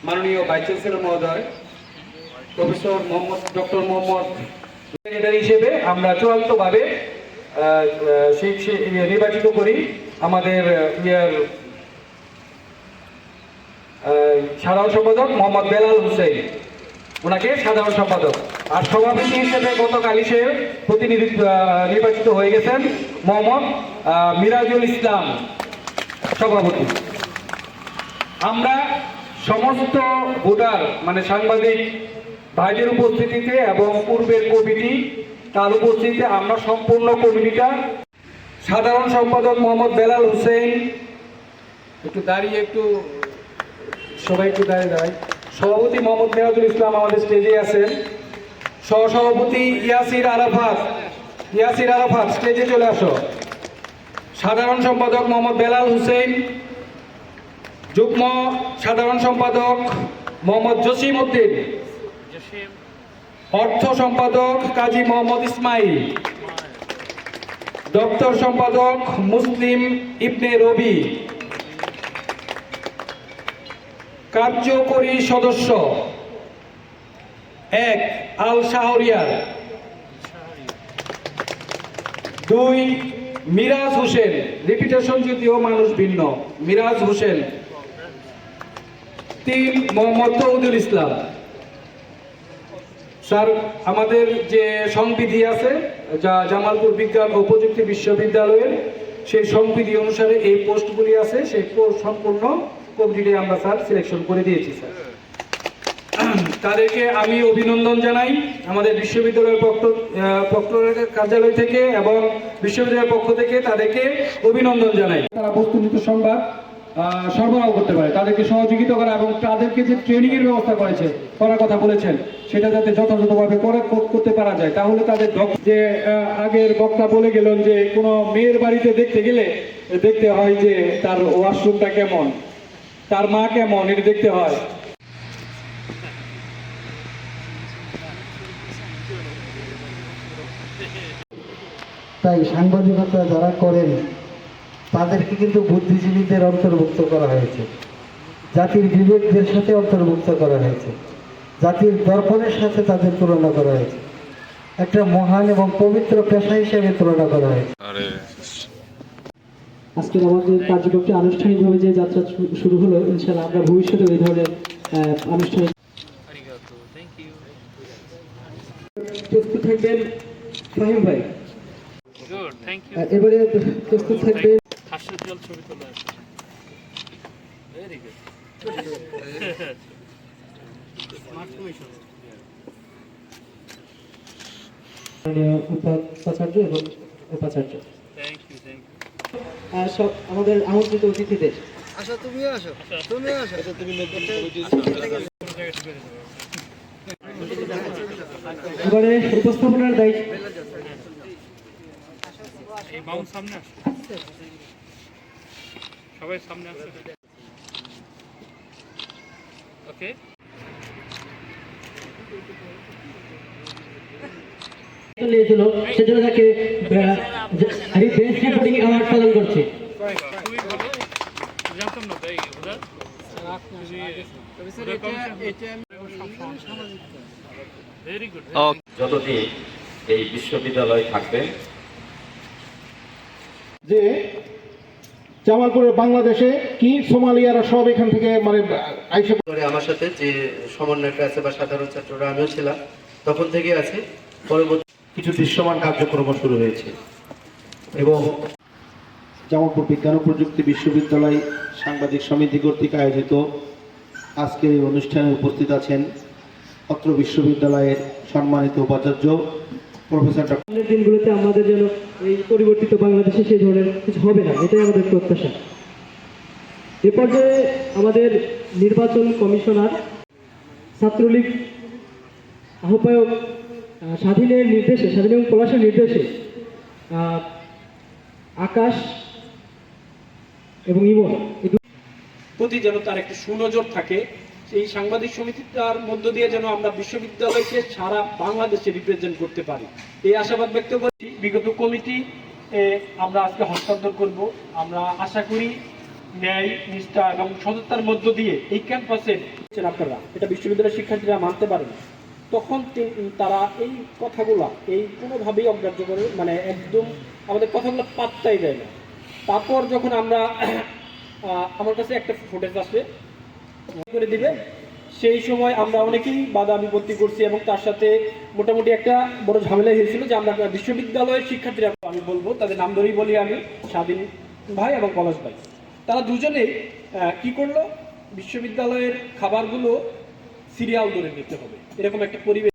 মাননীয় vice chancellor মহোদয় professor doctor Mohammad secretary হিসেবে আমরা চূড়ান্তভাবে নির্বাচিত করি আমাদের সাধারণ সম্পাদক মোহাম্মদ বেলাল হোসেন, ওনাকে সাধারণ সম্পাদক। আর সভাপতি হিসেবে গতকালই সে নির্বাচিত হয়ে গেছেন মোহাম্মদ মিরাজুল ইসলাম সভাপতি। আমরা সমস্ত ভোটার মানে সাংবাদিক ভাইদের উপস্থিতিতে এবং পূর্বের কমিটি তার উপস্থিতিতে আমরা সম্পূর্ণ কমিটিটা সাধারণ সম্পাদক মোহাম্মদ বেলাল হোসেন, একটু দাঁড়িয়ে সবাই একটু দাঁড়ায়, সভাপতি মোহাম্মদ মিরাজুল ইসলাম আমাদের স্টেজে আছেন, সহসভাপতি ইয়াসির আরাফাত স্টেজে চলে আসো, সাধারণ সম্পাদক মোহাম্মদ বেলাল হোসেন, যুগ্ম সাধারণ সম্পাদক মোহাম্মদ জসিম উদ্দিন, অর্থ সম্পাদক কাজী মোহাম্মদ ইসমাইল, দপ্তর সম্পাদক মুসলিম ইবনে রবি, কার্যকরী সদস্য 1 আল শাহরিয়ার, 2 মিরাজ হোসেন, রিপিটেশন যদিও মানুষ ভিন্ন, মিরাজ হোসেন, 3 মোহাম্মদ তৌহিদুল ইসলাম। স্যার আমাদের যে সংবিধি আছে যা জামালপুর বিজ্ঞান ও প্রযুক্তি বিশ্ববিদ্যালয়ের সেই সংবিধি অনুসারে এই পোস্টগুলি আছে, সেই সম্পূর্ণ কমিটিতে আমরা স্যার সিলেকশন করে দিয়েছি স্যার। তাদেরকে আমি অভিনন্দন জানাই আমাদের বিশ্ববিদ্যালয়ের প্রক্টরের কার্যালয় থেকে এবং বিশ্ববিদ্যালয়ের পক্ষ থেকে তাদেরকে অভিনন্দন জানাই। তারা বস্তুনিষ্ঠ সংবাদ সরবরাহ করতে পারে, তাদেরকে সহযোগিতা করা এবং তাদেরকে যে ট্রেনিং এর ব্যবস্থা করার কথা বলেছেন সেটা যাতে যথাযথভাবে করতে পারা যায়, তাহলে তাদের যে আগের বক্তা বলে গেলেন যে কোনো মেয়ের বাড়িতে দেখতে গেলে দেখতে হয় যে তার ওয়াশরুমটা কেমন, তার মা কেমন, এটা দেখতে হয়। তাই সাংবাদিকতা যারা করেন তাদেরকে কিন্তু বুদ্ধিজীবীদের অন্তর্ভুক্ত করা হয়েছে, জাতির বিবেকদের সাথে অন্তর্ভুক্ত করা হয়েছে, জাতির দর্পণের সাথে তাদের তুলনা করা হয়েছে, একটা মহান এবং পবিত্র পেশা হিসেবে তুলনা করা হয়েছে। আজকের আমাদের কার্যক্রমটি আনুষ্ঠানিকভাবে যে যাত্রা শুরু হলো, ইনশাআল্লাহ আমরা ভবিষ্যতে এই ধরনের আনুষ্ঠানিক প্রস্তুত থাকবেন ফাহিম ভাই। এবারে প্রস্তুত থাকবেন উপাচার্য এবং উপাচার্য সব আমাদের আমন্ত্রিত অতিথিদের। এবারে উপস্থাপনার দায়িত্ব সবাই সামনে আসে। ওকে, নিয়েছিল সেজন্য তাকে বেস্ট রিপোর্টিং অ্যাওয়ার্ড প্রদান করছে। জানতাম না তাই ভেরি গুড। যতদিন এই বিশ্ববিদ্যালয় থাকবে, যে জামালপুরের বাংলাদেশে কি সোমালিয়ারা সব এখান থেকে মানে আইসা করে আমার সাথে যে সমন্বয়টা আছে বা সাধারণ ছাত্ররা আমিও ছিলাম তখন থেকে আছে। পরবর্তী কিছু দৃশ্যমান কার্যক্রম শুরু হয়েছে এবং জামালপুর বিজ্ঞান ও প্রযুক্তি বিশ্ববিদ্যালয় সাংবাদিক সমিতি কর্তৃক আয়োজিত আজকের এই অনুষ্ঠানে উপস্থিত আছেন অত্র বিশ্ববিদ্যালয়ের সম্মানিত উপাচার্য প্রফেসর সামনের দিনগুলোতে আমাদের যেন এই পরিবর্তিত বাংলাদেশে সেই ধরনের কিছু হবে না, এটাই আমাদের প্রত্যাশা। এ পর্যায়ে আমাদের নির্বাচন কমিশনার, ছাত্রলীগ আহ্বায়ক স্বাধীনের নির্দেশে, স্বাধীন এবং পলাশের নির্দেশে আকাশ এবং ইমন প্রতি যেন তার একটি সুনজর থাকে, সেই সাংবাদিক সমিতিটার মধ্য দিয়ে যেন আমরা বিশ্ববিদ্যালয়কে সারা বাংলাদেশে রিপ্রেজেন্ট করতে পারি, এই আশাবাদ ব্যক্ত করছি। বিগত কমিটি আমরা আজকে হস্তান্তর করব। আমরা আশা করি ন্যায়, নিষ্ঠা এবং সততার মধ্য দিয়ে এই ক্যাম্পাসে আপনারা এটা বিশ্ববিদ্যালয়ের শিক্ষার্থীরা মানতে পারেন, তখন তারা এই কথাগুলো এই কোনোভাবেই অগ্রাহ্য করে, মানে একদম আমাদের কথাগুলো পাত্তাই দেয় না। তারপর যখন আমরা আমার কাছে একটা ফুটেজ আসে করে দিবে, সেই সময় আমরা অনেকেই বাধা বিপত্তি করছি এবং তার সাথে মোটামুটি একটা বড় ঝামেলা হয়েছিল যে আমরা বিশ্ববিদ্যালয়ের শিক্ষার্থীরা, আমি বলবো তাদের নাম ধরেই বলি আমি, স্বাধীন ভাই এবং পলাশ ভাই, তারা দুজনেই কি করলো, বিশ্ববিদ্যালয়ের খাবারগুলো সিরিয়াল ধরে নিতে হবে এরকম একটা পরিবেশ